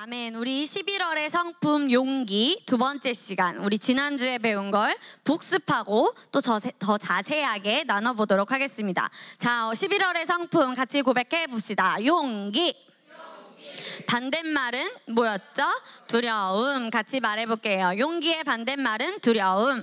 아멘. 우리 11월의 성품 용기 두 번째 시간, 우리 지난주에 배운 걸 복습하고 또 더 자세하게 나눠보도록 하겠습니다. 자, 11월의 성품 같이 고백해 봅시다. 용기. 반대말은 뭐였죠? 두려움. 같이 말해볼게요. 용기의 반대말은 두려움.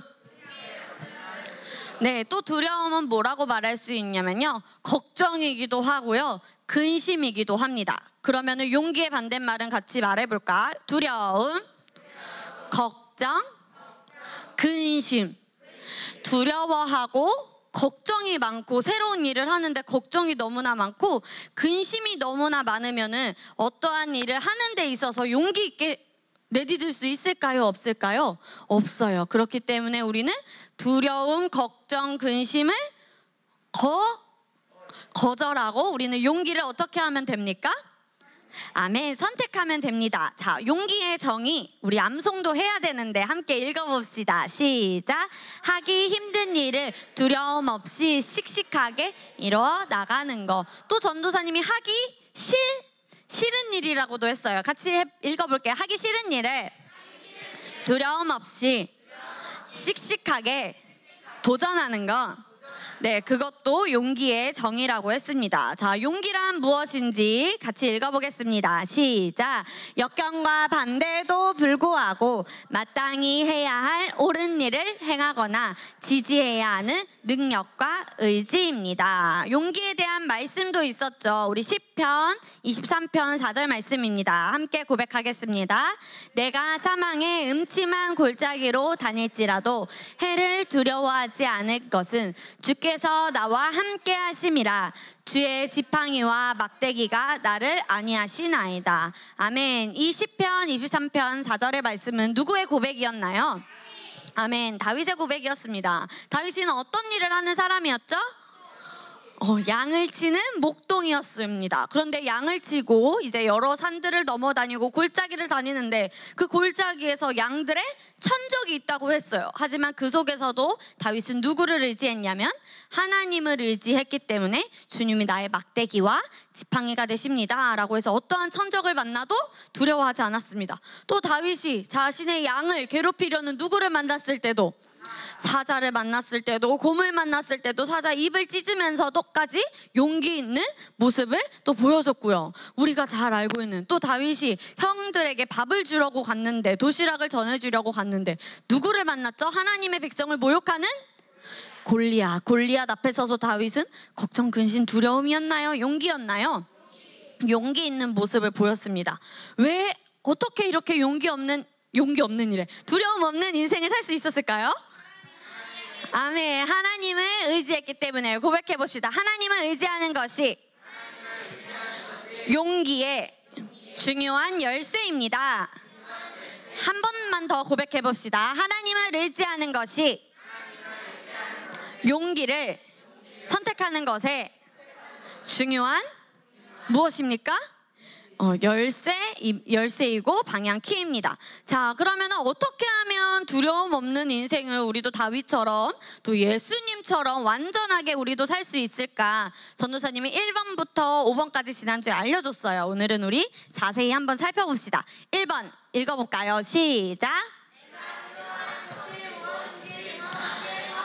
네, 또 두려움은 뭐라고 말할 수 있냐면요, 걱정이기도 하고요, 근심이기도 합니다. 그러면은 용기의 반대말은 같이 말해볼까? 두려움, 걱정, 근심. 두려워하고 걱정이 많고, 새로운 일을 하는데 걱정이 너무나 많고 근심이 너무나 많으면은 어떠한 일을 하는 데 있어서 용기 있게 내디딜 수 있을까요? 없을까요? 없어요. 그렇기 때문에 우리는 두려움, 걱정, 근심을 거절하고 우리는 용기를 어떻게 하면 됩니까? 아멘. 선택하면 됩니다. 자, 용기의 정의 우리 암송도 해야 되는데 함께 읽어봅시다. 시작. 하기 힘든 일을 두려움 없이 씩씩하게 이뤄 나가는 것. 또 전도사님이 하기 싫은 일이라고도 했어요. 같이 읽어볼게요. 하기 싫은 일을 두려움 없이 씩씩하게 도전하는 것. 네, 그것도 용기의 정의라고 했습니다. 자, 용기란 무엇인지 같이 읽어보겠습니다. 시작. 역경과 반대도 불구하고 마땅히 해야 할 옳은 일을 행하거나 지지해야 하는 능력과 의지입니다. 용기에 대한 말씀도 있었죠. 우리 시편 23편 4절 말씀입니다. 함께 고백하겠습니다. 내가 사망의 음침한 골짜기로 다닐지라도 해를 두려워하지 않을 것은 주께서 나와 함께 하심이라. 주의 지팡이와 막대기가 나를 안위하시나이다. 아멘. 이 시편 23편 4절의 말씀은 누구의 고백이었나요? 아멘. 다윗의 고백이었습니다. 다윗은 어떤 일을 하는 사람이었죠? 양을 치는 목동이었습니다. 그런데 양을 치고 이제 여러 산들을 넘어다니고 골짜기를 다니는데 그 골짜기에서 양들의 천적이 있다고 했어요. 하지만 그 속에서도 다윗은 누구를 의지했냐면 하나님을 의지했기 때문에 주님이 나의 막대기와 지팡이가 되십니다 라고 해서 어떠한 천적을 만나도 두려워하지 않았습니다. 또 다윗이 자신의 양을 괴롭히려는 누구를 만났을 때도, 사자를 만났을 때도, 곰을 만났을 때도 사자 입을 찢으면서도까지 용기 있는 모습을 또 보여줬고요. 우리가 잘 알고 있는 또 다윗이 형들에게 밥을 주려고 갔는데, 도시락을 전해주려고 갔는데 누구를 만났죠? 하나님의 백성을 모욕하는 골리앗 앞에 서서 다윗은 걱정, 근심, 두려움이었나요? 용기였나요? 용기 있는 모습을 보였습니다. 왜 어떻게 이렇게 용기 없는 일에 두려움 없는 인생을 살 수 있었을까요? 아멘. 하나님을 의지했기 때문에. 고백해 봅시다. 하나님을 의지하는 것이 용기의 중요한 열쇠입니다. 한 번만 더 고백해 봅시다. 하나님을 의지하는 것이 용기를 선택하는 것에 중요한 무엇입니까? 열쇠이고 방향 키입니다. 자, 그러면 어떻게 하면 두려움 없는 인생을 우리도 다윗처럼 또 예수님처럼 완전하게 우리도 살 수 있을까? 전도사님이 1번부터 5번까지 지난주에 알려줬어요. 오늘은 우리 자세히 한번 살펴봅시다. 1번 읽어볼까요? 시작.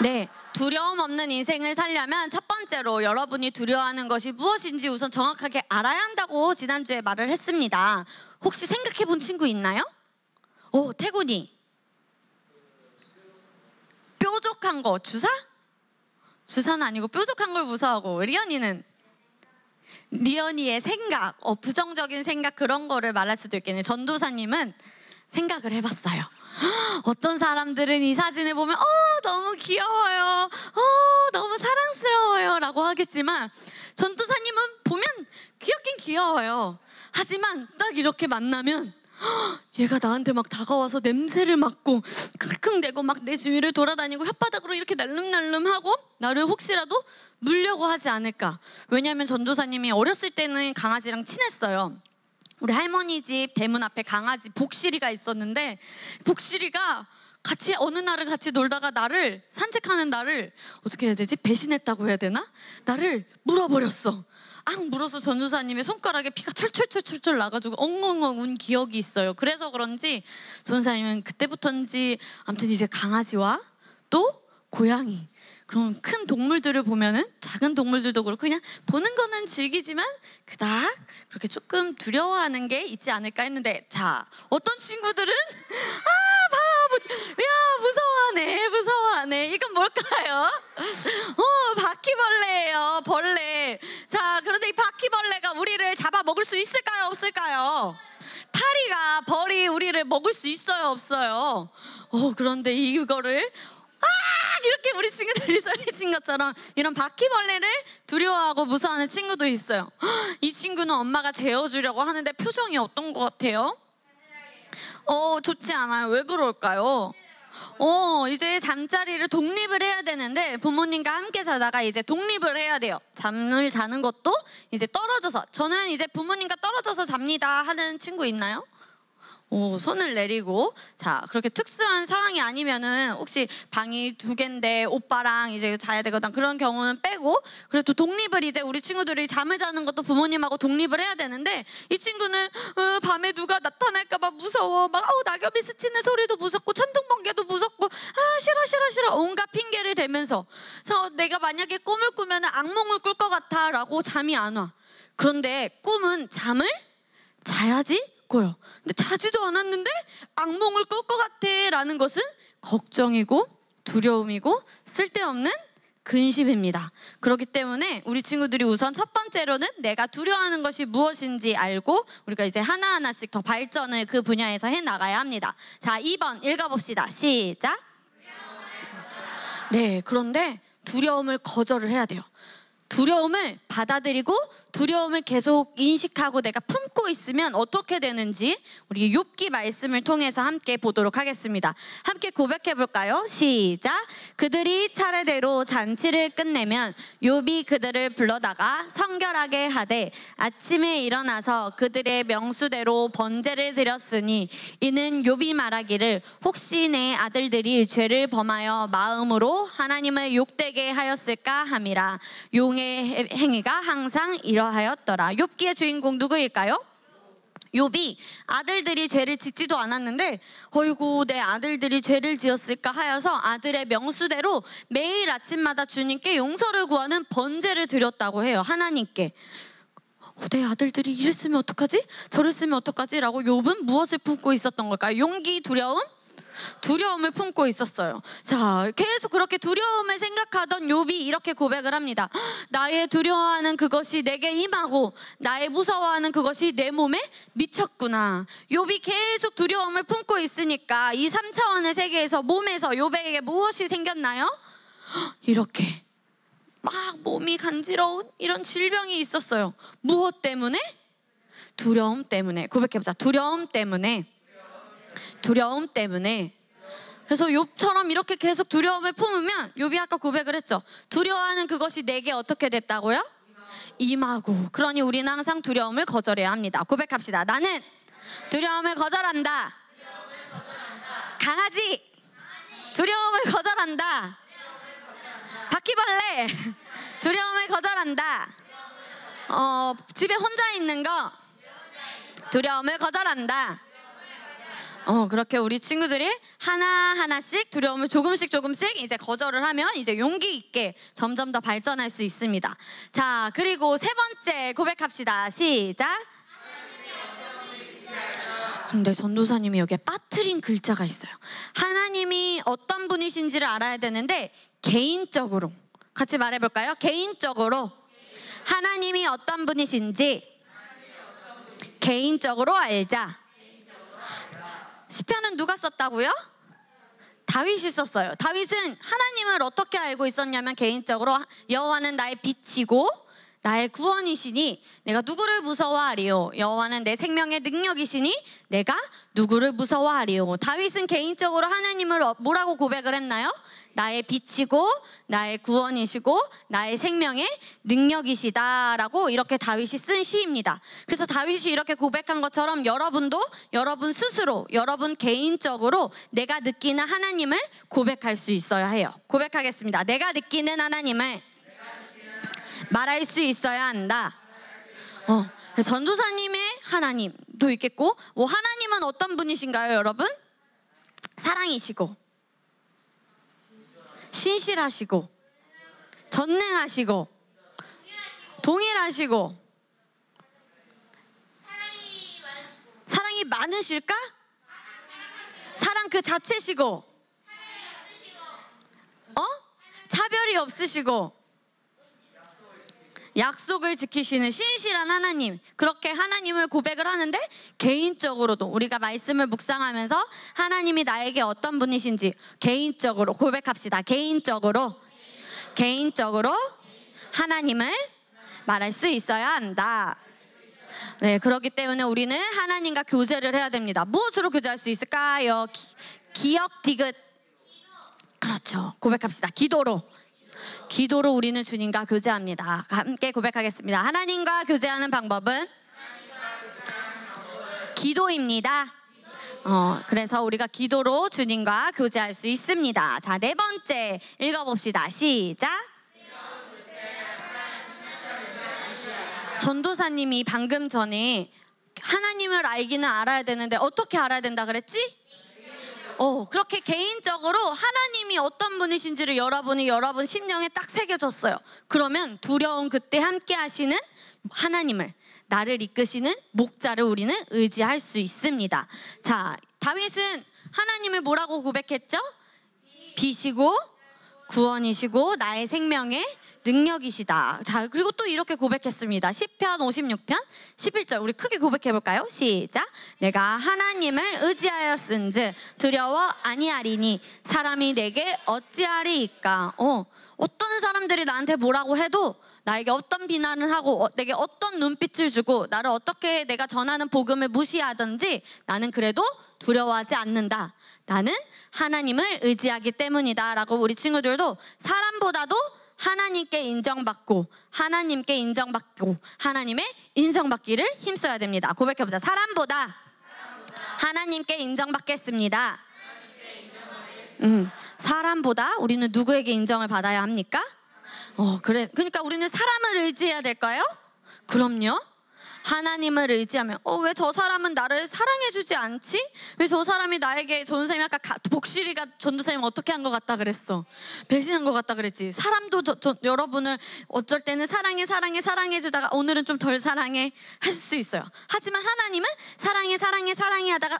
네, 두려움 없는 인생을 살려면 첫 번째로 여러분이 두려워하는 것이 무엇인지 우선 정확하게 알아야 한다고 지난주에 말을 했습니다. 혹시 생각해 본 친구 있나요? 태군이. 뾰족한 거, 주사? 주사는 아니고 뾰족한 걸 무서워하고, 리언이의 생각, 부정적인 생각, 그런 거를 말할 수도 있겠네요. 전도사님은 생각을 해봤어요. 어떤 사람들은 이 사진을 보면 너무 귀여워요, 너무 사랑스러워요 라고 하겠지만, 전도사님은 보면 귀엽긴 귀여워요. 하지만 딱 이렇게 만나면 얘가 나한테 막 다가와서 냄새를 맡고 킁킁대고 막 내 주위를 돌아다니고 혓바닥으로 이렇게 날름날름하고 나를 혹시라도 물려고 하지 않을까. 왜냐하면 전도사님이 어렸을 때는 강아지랑 친했어요. 우리 할머니 집 대문 앞에 강아지 복실이가 있었는데, 복실이가 어느 날을 같이 놀다가 산책하는 나를 어떻게 해야 되지? 배신했다고 해야 되나? 나를 물어버렸어. 악 물어서 전도사님의 손가락에 피가 철철철철 나가지고 엉엉엉 운 기억이 있어요. 그래서 그런지 전도사님은 그때부터인지 아무튼 이제 강아지와 또 고양이, 그런 큰 동물들을 보면은 작은 동물들도 그렇고 그냥 보는 거는 즐기지만 그닥 그렇게 조금 두려워하는 게 있지 않을까 했는데, 자, 어떤 친구들은 무서워하네. 이건 뭘까요? 바퀴벌레예요. 벌레. 자, 그런데 이 바퀴벌레가 우리를 잡아 먹을 수 있을까요? 없을까요? 벌이 우리를 먹을 수 있어요? 없어요? 그런데 이거를 이렇게 우리 친구들이 소리친 것처럼 이런 바퀴벌레를 두려워하고 무서워하는 친구도 있어요. 이 친구는 엄마가 재워주려고 하는데 표정이 어떤 것 같아요? 좋지 않아요. 왜 그럴까요? 이제 잠자리를 독립을 해야 되는데 부모님과 함께 자다가 이제 독립을 해야 돼요. 잠을 자는 것도 이제 떨어져서, 저는 이제 부모님과 떨어져서 잡니다 하는 친구 있나요? 손을 내리고. 자, 그렇게 특수한 상황이 아니면은 혹시 방이 2개인데 오빠랑 이제 자야 되거나 그런 경우는 빼고, 그래도 독립을 이제 우리 친구들이 잠을 자는 것도 부모님하고 독립을 해야 되는데, 이 친구는 밤에 누가 나타날까봐 무서워. 막 낙엽이 스치는 소리도 무섭고 천둥번개도 무섭고 싫어 온갖 핑계를 대면서, 내가 만약에 꿈을 꾸면 악몽을 꿀 것 같아 라고 잠이 안 와. 그런데 꿈은 잠을 자야지 꿔요. 근데 자지도 않았는데 악몽을 꿀 것 같아 라는 것은 걱정이고 두려움이고 쓸데없는 근심입니다. 그렇기 때문에 우리 친구들이 우선 첫 번째로는 내가 두려워하는 것이 무엇인지 알고 우리가 이제 하나하나씩 더 발전을 그 분야에서 해나가야 합니다. 자, 2번 읽어봅시다. 시작. 네, 그런데 두려움을 거절을 해야 돼요. 두려움을 받아들이고 두려움을 계속 인식하고 내가 품고 있으면 어떻게 되는지 우리 욥기 말씀을 통해서 함께 보도록 하겠습니다. 함께 고백해 볼까요? 시작. 그들이 차례대로 잔치를 끝내면 욥이 그들을 불러다가 성결하게 하되 아침에 일어나서 그들의 명수대로 번제를 드렸으니 이는 욥이 말하기를 혹시 내 아들들이 죄를 범하여 마음으로 하나님을 욕되게 하였을까 함이라. 용의 행위가 항상 이러하였더라. 욥기의 주인공 누구일까요? 욥이 아들들이 죄를 짓지도 않았는데 어이구 내 아들들이 죄를 지었을까 하여서 아들의 명수대로 매일 아침마다 주님께 용서를 구하는 번제를 드렸다고 해요. 하나님께. 내 아들들이 이랬으면 어떡하지? 저랬으면 어떡하지? 라고 욥은 무엇을 품고 있었던 걸까요? 용기, 두려움? 두려움을 품고 있었어요. 자, 계속 그렇게 두려움을 생각하던 욥이 이렇게 고백을 합니다. 나의 두려워하는 그것이 내게 임하고 나의 무서워하는 그것이 내 몸에 미쳤구나. 욥이 계속 두려움을 품고 있으니까 이 3차원의 세계에서 몸에서 욥에게 무엇이 생겼나요? 이렇게 막 몸이 간지러운 이런 질병이 있었어요. 무엇 때문에? 두려움 때문에. 고백해보자. 두려움 때문에. 그래서 욥처럼 이렇게 계속 두려움을 품으면, 욥이 아까 고백을 했죠. 두려워하는 그것이 내게 어떻게 됐다고요? 임하고. 그러니 우리는 항상 두려움을 거절해야 합니다. 고백합시다. 나는 두려움을 거절한다. 강아지 두려움을 거절한다. 바퀴벌레 두려움을 거절한다. 집에 혼자 있는 거 두려움을 거절한다. 그렇게 우리 친구들이 하나하나씩 두려움을 조금씩 이제 거절을 하면 이제 용기 있게 점점 더 발전할 수 있습니다. 자, 그리고 세 번째 고백합시다. 시작. 근데 전도사님이 여기에 빠뜨린 글자가 있어요. 하나님이 어떤 분이신지를 알아야 되는데 개인적으로 같이 말해볼까요? 개인적으로 하나님이 어떤 분이신지 개인적으로 알자. 시편은 누가 썼다고요? 다윗이 썼어요. 다윗은 하나님을 어떻게 알고 있었냐면 개인적으로 여호와는 나의 빛이고 나의 구원이시니 내가 누구를 무서워하리요. 여호와는 내 생명의 능력이시니 내가 누구를 무서워하리요. 다윗은 개인적으로 하나님을 뭐라고 고백을 했나요? 나의 빛이고 나의 구원이시고 나의 생명의 능력이시다라고 이렇게 다윗이 쓴 시입니다. 그래서 다윗이 이렇게 고백한 것처럼 여러분도 여러분 스스로 여러분 개인적으로 내가 느끼는 하나님을 고백할 수 있어야 해요. 고백하겠습니다. 내가 느끼는 하나님을 말할 수 있어야 한다. 전도사님의 하나님도 있겠고, 뭐 하나님은 어떤 분이신가요, 여러분? 사랑이시고, 신실하시고, 전능하시고, 동일하시고, 사랑이 많으실까? 사랑 그 자체시고, 차별이 없으시고, 약속을 지키시는 신실한 하나님. 그렇게 하나님을 고백을 하는데, 개인적으로도 우리가 말씀을 묵상하면서 하나님이 나에게 어떤 분이신지 개인적으로 고백합시다. 개인적으로 하나님을 말할 수 있어야 한다. 네, 그렇기 때문에 우리는 하나님과 교제를 해야 됩니다. 무엇으로 교제할 수 있을까요? 기억, 디귿. 그렇죠. 고백합시다. 기도로 우리는 주님과 교제합니다. 함께 고백하겠습니다. 하나님과 교제하는 방법은 기도입니다. 그래서 우리가 기도로 주님과 교제할 수 있습니다. 자, 네 번째 읽어봅시다. 시작. 전도사님이 방금 전에 하나님을 알기는 알아야 되는데 어떻게 알아야 된다 그랬지? 그렇게 개인적으로 하나님이 어떤 분이신지를 여러분 심령에 딱 새겨졌어요. 그러면 두려운 그때 함께 하시는 하나님을, 나를 이끄시는 목자를 우리는 의지할 수 있습니다. 자, 다윗은 하나님을 뭐라고 고백했죠? 빛이고 구원이시고 나의 생명의 능력이시다. 자, 그리고 또 이렇게 고백했습니다. 시편 56편 11절 우리 크게 고백해볼까요? 시작. 내가 하나님을 의지하였은즉 두려워 아니하리니 사람이 내게 어찌하리이까. 어떤 사람들이 나한테 뭐라고 해도, 나에게 어떤 비난을 하고 내게 어떤 눈빛을 주고 나를 어떻게 내가 전하는 복음을 무시하든지 나는 그래도 두려워하지 않는다. 나는 하나님을 의지하기 때문이다 라고 우리 친구들도 사람보다도 하나님께 인정받고 하나님의 인정받기를 힘써야 됩니다. 고백해보자. 사람보다 하나님께 인정받겠습니다. 사람보다 우리는 누구에게 인정을 받아야 합니까? 그러니까 우리는 사람을 의지해야 될까요? 그럼요. 하나님을 의지하면 왜 저 사람은 나를 사랑해주지 않지? 왜 저 사람이 나에게, 전도사님이 아까 복실이가 전도사님 어떻게 한 것 같다 그랬어. 배신한 것 같다 그랬지. 사람도 여러분을 어쩔 때는 사랑해주다가 오늘은 좀 덜 사랑해 할 수 있어요. 하지만 하나님은 사랑해 하다가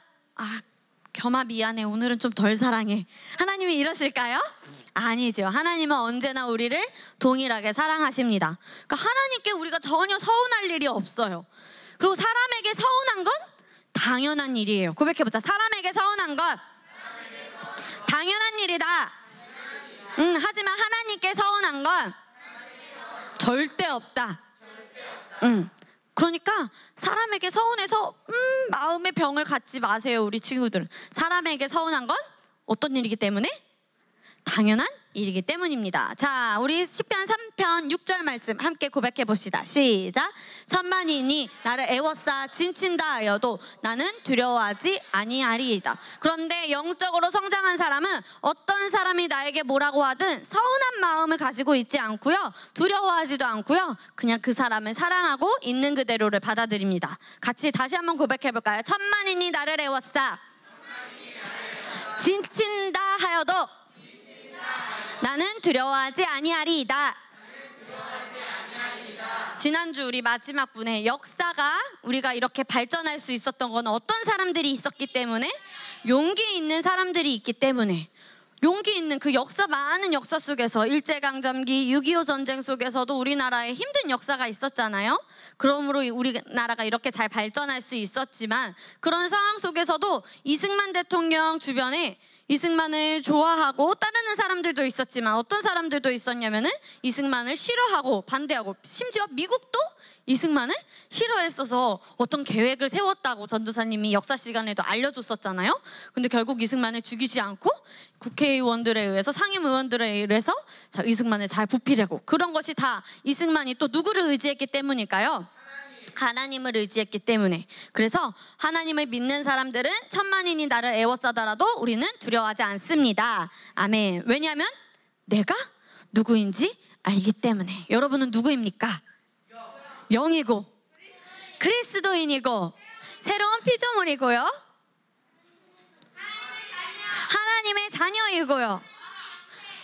겸아 미안해 오늘은 좀 덜 사랑해. 하나님이 이러실까요? 아니죠. 하나님은 언제나 우리를 동일하게 사랑하십니다. 그러니까 하나님께 우리가 전혀 서운할 일이 없어요. 그리고 사람에게 서운한 건 당연한 일이에요. 고백해보자. 사람에게 서운한 건 당연한 일이다. 하지만 하나님께 서운한 건 절대 없다. 그러니까 사람에게 서운해서 마음의 병을 갖지 마세요. 우리 친구들. 사람에게 서운한 건 어떤 일이기 때문에? 당연한 일이기 때문입니다. 자, 우리 시편 3편 6절 말씀 함께 고백해 봅시다. 시작. 천만인이 나를 애워싸 진친다 하여도 나는 두려워하지 아니하리이다. 그런데 영적으로 성장한 사람은 어떤 사람이 나에게 뭐라고 하든 서운한 마음을 가지고 있지 않고요, 두려워하지도 않고요, 그냥 그 사람을 사랑하고 있는 그대로를 받아들입니다. 같이 다시 한번 고백해 볼까요? 천만인이 나를 애워싸 진친다 하여도 나는 두려워하지 아니하리이다. 지난주 우리 마지막 분의 역사가 우리가 이렇게 발전할 수 있었던 건 어떤 사람들이 있었기 때문에? 용기 있는 사람들이 있기 때문에. 용기 있는 그 역사, 많은 역사 속에서 일제강점기, 6.25 전쟁 속에서도 우리나라에 힘든 역사가 있었잖아요. 그러므로 우리나라가 이렇게 잘 발전할 수 있었지만, 그런 상황 속에서도 이승만 대통령 주변에 이승만을 좋아하고 따르는 사람들도 있었지만, 어떤 사람들도 있었냐면은 이승만을 싫어하고 반대하고, 심지어 미국도 이승만을 싫어했어서 어떤 계획을 세웠다고 전도사님이 역사 시간에도 알려줬었잖아요. 근데 결국 이승만을 죽이지 않고 국회의원들에 의해서, 상임의원들에 의해서 이승만을 잘 부피려고, 그런 것이 다 이승만이 또 누구를 의지했기 때문일까요? 하나님을 의지했기 때문에. 그래서 하나님을 믿는 사람들은 천만인이 나를 애워싸더라도 우리는 두려워하지 않습니다. 아멘. 왜냐하면 내가 누구인지 알기 때문에. 여러분은 누구입니까? 영이고 그리스도인이고 새로운 피조물이고요. 하나님의 자녀이고요.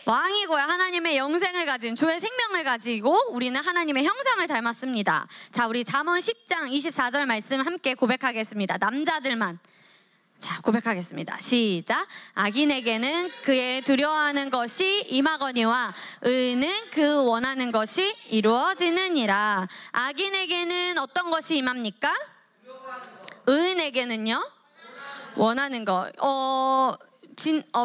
왕이고요. 하나님의 영생을 가진 주의 생명을 가지고 우리는 하나님의 형상을 닮았습니다. 자, 우리 잠언 10장 24절 말씀 함께 고백하겠습니다. 남자들만. 자, 고백하겠습니다. 시작. 악인에게는 그의 두려워하는 것이 임하거니와 의인은 그 원하는 것이 이루어지느니라. 악인에게는 어떤 것이 임합니까? 의인에게는요? 원하는 것.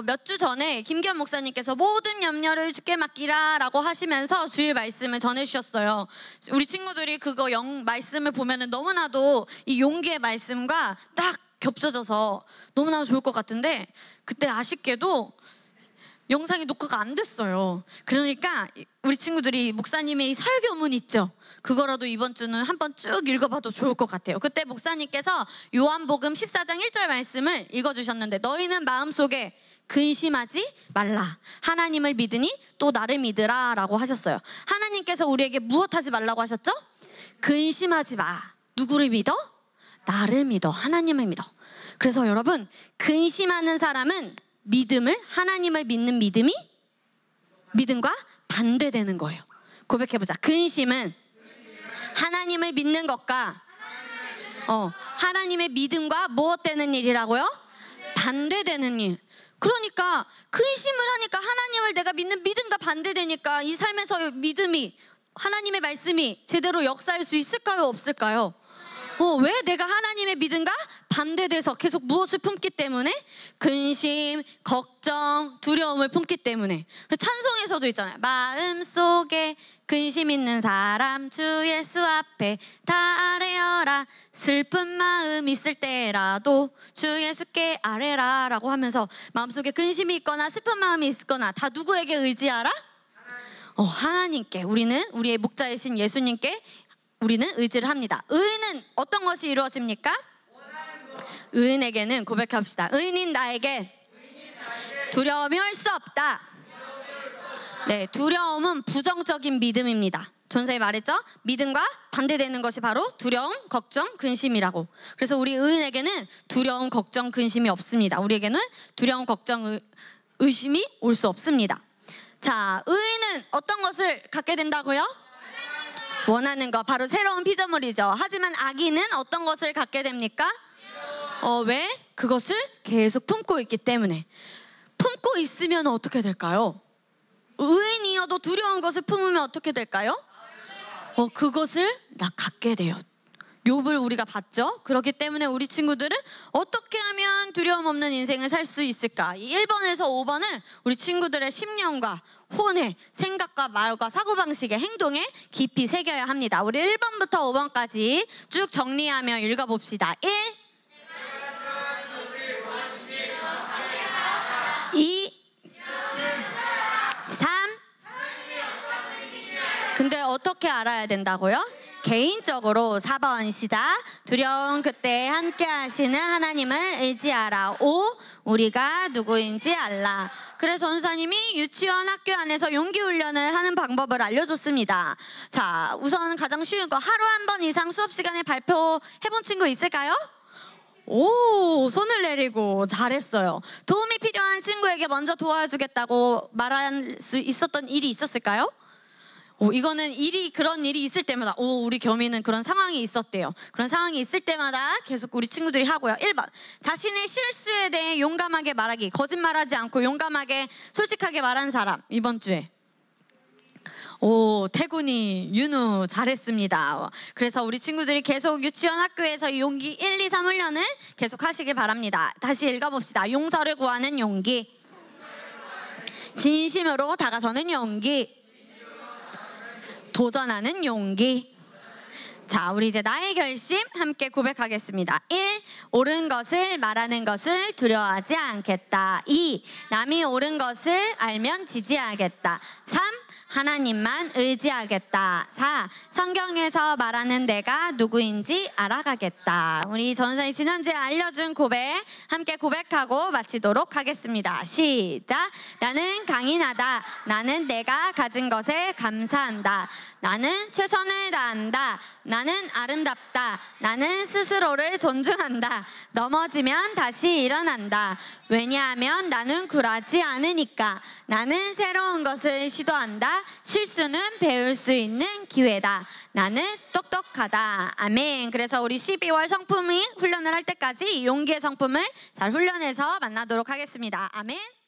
몇 주 전에 김기현 목사님께서 모든 염려를 주께 맡기라 라고 하시면서 주일 말씀을 전해주셨어요. 우리 친구들이 그거 말씀을 보면은 너무나도 이 용기의 말씀과 딱 겹쳐져서 너무나도 좋을 것 같은데 그때 아쉽게도 영상이 녹화가 안 됐어요. 그러니까 우리 친구들이 목사님의 이 설교문 있죠? 그거라도 이번 주는 한번 쭉 읽어봐도 좋을 것 같아요. 그때 목사님께서 요한복음 14장 1절 말씀을 읽어주셨는데 너희는 마음속에 근심하지 말라. 하나님을 믿으니 또 나를 믿으라 라고 하셨어요. 하나님께서 우리에게 무엇하지 말라고 하셨죠? 근심하지 마. 누구를 믿어? 나를 믿어. 하나님을 믿어. 그래서 여러분, 근심하는 사람은 하나님을 믿는 믿음과 반대되는 거예요. 고백해보자. 근심은 하나님을 믿는 것과 하나님의 믿음과 무엇 되는 일이라고요? 반대되는 일. 그러니까 근심을 하니까 하나님을 내가 믿는 믿음과 반대되니까 이 삶에서 하나님의 말씀이 제대로 역사할 수 있을까요? 없을까요? 왜 내가 하나님의 믿음과 반대돼서 계속 무엇을 품기 때문에? 근심, 걱정, 두려움을 품기 때문에. 찬송에서도 있잖아요. 마음속에 근심 있는 사람 주 예수 앞에 다 아뢰어라. 슬픈 마음 있을 때라도 주 예수께 아뢰라 라고 하면서 마음속에 근심이 있거나 슬픈 마음이 있거나 다 누구에게 의지하라? 하나님께. 우리는 우리의 목자이신 예수님께 우리는 의지를 합니다. 의인은 어떤 것이 이루어집니까? 의인에게는 고백합시다. 의인인 나에게 두려움이 올 수 없다. 네, 두려움은 부정적인 믿음입니다. 전사에 말했죠? 믿음과 반대되는 것이 바로 두려움, 걱정, 근심이라고. 그래서 우리 의인에게는 두려움, 걱정, 근심이 없습니다. 우리에게는 두려움, 걱정, 의심이 올 수 없습니다. 자, 의인은 어떤 것을 갖게 된다고요? 원하는 것, 바로 새로운 피조물이죠. 하지만 악인은 어떤 것을 갖게 됩니까? 왜? 그것을 계속 품고 있기 때문에. 품고 있으면 어떻게 될까요? 의인이어도 두려운 것을 품으면 어떻게 될까요? 그것을 갖게 돼요. 욥을 우리가 봤죠? 그렇기 때문에 우리 친구들은 어떻게 하면 두려움 없는 인생을 살 수 있을까? 이 1번에서 5번은 우리 친구들의 심령과 혼의 생각과 말과 사고방식의 행동에 깊이 새겨야 합니다. 우리 1번부터 5번까지 쭉 정리하며 읽어봅시다. 1, 2, 3. 근데 어떻게 알아야 된다고요? 개인적으로. 4번 시작. 두려운 그때 함께 하시는 하나님을 의지하라. 5. 우리가 누구인지 알라. 그래서 전사님이 유치원 학교 안에서 용기 훈련을 하는 방법을 알려줬습니다. 자, 우선 가장 쉬운 거, 하루 한 번 이상 수업 시간에 발표해본 친구 있을까요? 오, 손을 내리고 잘했어요. 도움이 필요한 친구에게 먼저 도와주겠다고 말할 수 있었던 일이 있었을까요? 이거는 그런 일이 있을 때마다 우리 겸이는 그런 상황이 있었대요. 그런 상황이 있을 때마다 계속 우리 친구들이 하고요. 1번, 자신의 실수에 대해 용감하게 말하기. 거짓말하지 않고 용감하게 솔직하게 말한 사람. 이번 주에 태군이, 윤우 잘했습니다. 그래서 우리 친구들이 계속 유치원 학교에서 이 용기 1, 2, 3 훈련을 계속 하시길 바랍니다. 다시 읽어봅시다. 용서를 구하는 용기, 진심으로 다가서는 용기, 도전하는 용기. 자, 우리 이제 나의 결심 함께 고백하겠습니다. 1. 옳은 것을 말하는 것을 두려워하지 않겠다. 2. 남이 옳은 것을 알면 지지하겠다. 3. 하나님만 의지하겠다. 4. 성경에서 말하는 내가 누구인지 알아가겠다. 우리 전사님 지난주에 알려준 고백 함께 고백하고 마치도록 하겠습니다. 시작. 나는 강인하다. 나는 내가 가진 것에 감사한다. 나는 최선을 다한다. 나는 아름답다. 나는 스스로를 존중한다. 넘어지면 다시 일어난다. 왜냐하면 나는 굴하지 않으니까. 나는 새로운 것을 시도한다. 실수는 배울 수 있는 기회다. 나는 똑똑하다. 아멘. 그래서 우리 12월 성품이 훈련을 할 때까지 이 용기의 성품을 잘 훈련해서 만나도록 하겠습니다. 아멘.